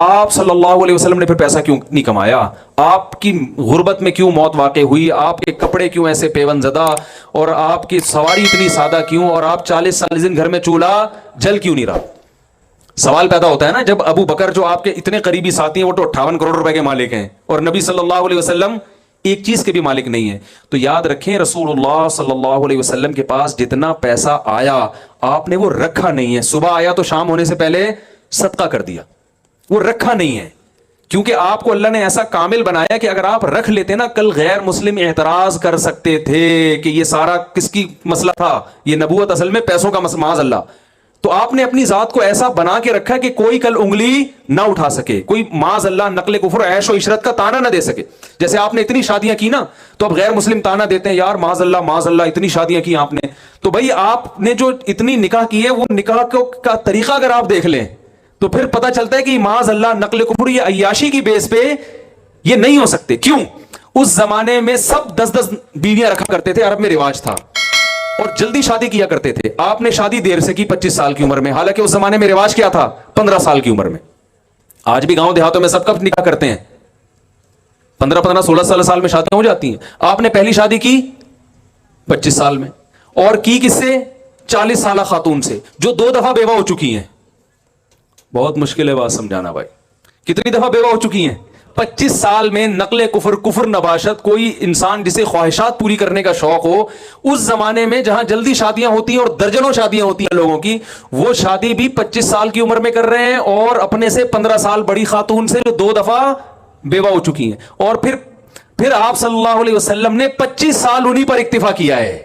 آپ صلی اللہ علیہ وسلم نے پھر پیسہ کیوں نہیں کمایا؟ آپ کی غربت میں کیوں موت واقع ہوئی؟ آپ کے کپڑے کیوں ایسے پیون زدہ؟ اور آپ کی سواری اتنی سادہ کیوں؟ اور آپ 40 دن گھر میں چولہا جل کیوں نہیں رہا؟ سوال پیدا ہوتا ہے نا جب ابو بکر جو آپ کے اتنے قریبی ساتھی ہیں وہ تو 58 کروڑ روپے کے مالک ہیں اور نبی صلی اللہ علیہ وسلم ایک چیز کے بھی مالک نہیں ہے. تو یاد رکھیں رسول اللہ صلی اللہ علیہ وسلم کے پاس جتنا پیسہ آیا آپ نے وہ رکھا نہیں ہے. صبح آیا تو شام ہونے سے پہلے صدقہ کر دیا, وہ رکھا نہیں ہے, کیونکہ آپ کو اللہ نے ایسا کامل بنایا کہ اگر آپ رکھ لیتے نا کل غیر مسلم اعتراض کر سکتے تھے کہ یہ سارا کس کی مسئلہ تھا, یہ نبوت اصل میں پیسوں کا مسئلہ, معاذ اللہ. تو آپ نے اپنی ذات کو ایسا بنا کے رکھا کہ کوئی کل انگلی نہ اٹھا سکے, کوئی معاذ اللہ نقل کفر عیش و عشرت کا تانا نہ دے سکے. جیسے آپ نے اتنی شادیاں کی نا تو اب غیر مسلم تانا دیتے ہیں یار معاذ اللہ اتنی شادیاں کی آپ نے. تو بھائی آپ نے جو اتنی نکاح کی ہے وہ نکاح کا طریقہ اگر آپ دیکھ لیں تو پھر پتہ چلتا ہے کہ معاذ اللہ نقل کفر یہ عیاشی کی بیس پہ یہ نہیں ہو سکتے. کیوں؟ اس زمانے میں سب 10 بیویاں رکھا کرتے تھے, عرب میں رواج تھا, اور جلدی شادی کیا کرتے تھے. آپ نے شادی دیر سے کی 25 سال کی عمر میں, حالانکہ اس زمانے میں رواج کیا تھا 15 سال کی عمر میں. آج بھی گاؤں دیہاتوں میں سب کب نکاح کرتے ہیں 15 16 سال میں شادیاں ہو جاتی ہیں. آپ نے پہلی شادی کی 25 سال میں اور کی کس سے؟ 40 سالہ خاتون سے جو 2 دفعہ بیوہ ہو چکی ہیں. بہت مشکل ہے بات سمجھانا بھائی, کتنی دفعہ بیوہ ہو چکی ہیں؟ 25 سال میں. نقل کفر نباشت. کوئی انسان جسے خواہشات پوری کرنے کا شوق ہو اس زمانے میں جہاں جلدی شادیاں ہوتی ہیں اور درجنوں شادیاں ہوتی ہیں لوگوں کی, وہ شادی بھی 25 سال کی عمر میں کر رہے ہیں اور اپنے سے 15 سال بڑی خاتون سے جو 2 دفعہ بیوہ ہو چکی ہیں. اور پھر آپ صلی اللہ علیہ وسلم نے 25 سال انہی پر اکتفا کیا ہے,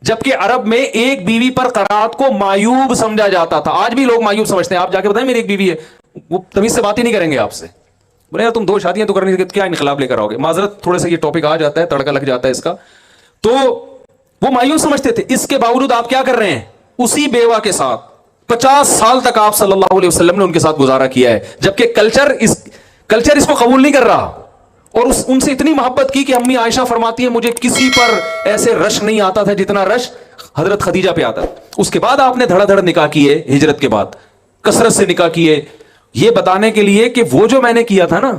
جبکہ عرب میں ایک بیوی پر قرات کو معیوب سمجھا جاتا تھا. آج بھی لوگ معیوب سمجھتے ہیں. آپ جا کے بتائیں میری ایک بیوی ہے, وہ تمیز سے بات ہی نہیں کریں گے آپ سے. بولے یار تم 2 شادیاں تو کرنی, کیا انقلاب لے کر آؤ گے؟ معذرت تھوڑے سے یہ ٹاپک آ جاتا ہے, تڑکا لگ جاتا ہے اس کا. تو وہ مایوب سمجھتے تھے. اس کے باوجود آپ کیا کر رہے ہیں؟ اسی بیوہ کے ساتھ 50 سال تک آپ صلی اللہ علیہ وسلم نے ان کے ساتھ گزارا کیا ہے, جبکہ کلچر اس کو قبول نہیں کر رہا. اور ان سے اتنی محبت کی کہ امی عائشہ فرماتی ہیں مجھے کسی پر ایسے رش نہیں آتا تھا جتنا رش حضرت خدیجہ پہ آتا. اس کے بعد آپ نے دھڑا دھڑ نکاح کیے, ہجرت کے بعد کثرت سے نکاح کیے, یہ بتانے کے لیے کہ وہ جو میں نے کیا تھا نا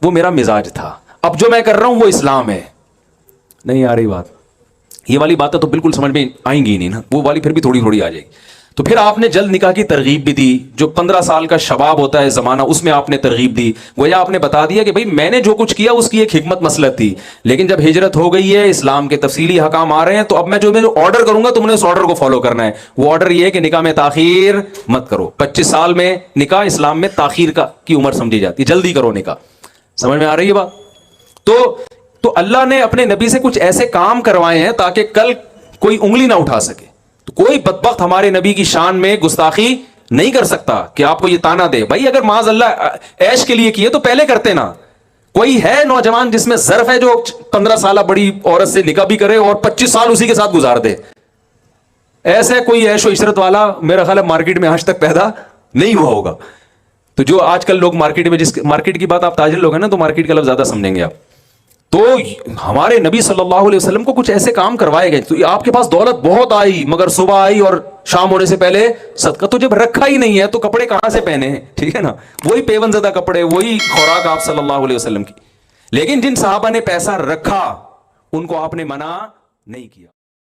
وہ میرا مزاج تھا, اب جو میں کر رہا ہوں وہ اسلام ہے. نہیں آ رہی بات؟ یہ والی باتیں تو بالکل سمجھ میں آئیں گی نہیں نا, وہ والی پھر بھی تھوڑی تھوڑی آ جائے گی. تو پھر آپ نے جلد نکاح کی ترغیب بھی دی. جو 15 سال کا شباب ہوتا ہے زمانہ, اس میں آپ نے ترغیب دی. گویا آپ نے بتا دیا کہ بھائی میں نے جو کچھ کیا اس کی ایک حکمت مسلط تھی, لیکن جب ہجرت ہو گئی ہے, اسلام کے تفصیلی حکام آ رہے ہیں, تو اب میں جو آرڈر کروں گا تم نے اس آرڈر کو فالو کرنا ہے. وہ آرڈر یہ ہے کہ نکاح میں تاخیر مت کرو. 25 سال میں نکاح اسلام میں تاخیر کی عمر سمجھی جاتی ہے, جلدی کرو نکاح. سمجھ میں آ رہی ہے بات؟ تو اللہ نے اپنے نبی سے کچھ ایسے کام کروائے ہیں تاکہ کل کوئی انگلی نہ اٹھا سکے. تو کوئی بدبخت ہمارے نبی کی شان میں گستاخی نہیں کر سکتا کہ آپ کو یہ تانا دے. بھائی اگر معاذ اللہ عیش کے لیے کیے تو پہلے کرتے نا. کوئی ہے نوجوان جس میں ظرف ہے جو 15 سالہ بڑی عورت سے نکاح بھی کرے اور 25 سال اسی کے ساتھ گزار دے؟ ایسے کوئی عیش و عشرت والا میرا خیال ہے مارکیٹ میں آج تک پیدا نہیں ہوا ہوگا. تو جو آج کل لوگ مارکیٹ میں, جس مارکیٹ کی بات آپ تاجر لوگ ہیں نا, تو مارکیٹ کا لفظ زیادہ سمجھیں گے آپ. تو ہمارے نبی صلی اللہ علیہ وسلم کو کچھ ایسے کام کروائے گئے. تو آپ کے پاس دولت بہت آئی مگر صبح آئی اور شام ہونے سے پہلے صدقہ. تو جب رکھا ہی نہیں ہے تو کپڑے کہاں سے پہنے ہیں؟ ٹھیک ہے نا, وہی پیون زدہ کپڑے, وہی خوراک آپ صلی اللہ علیہ وسلم کی. لیکن جن صحابہ نے پیسہ رکھا ان کو آپ نے منع نہیں کیا.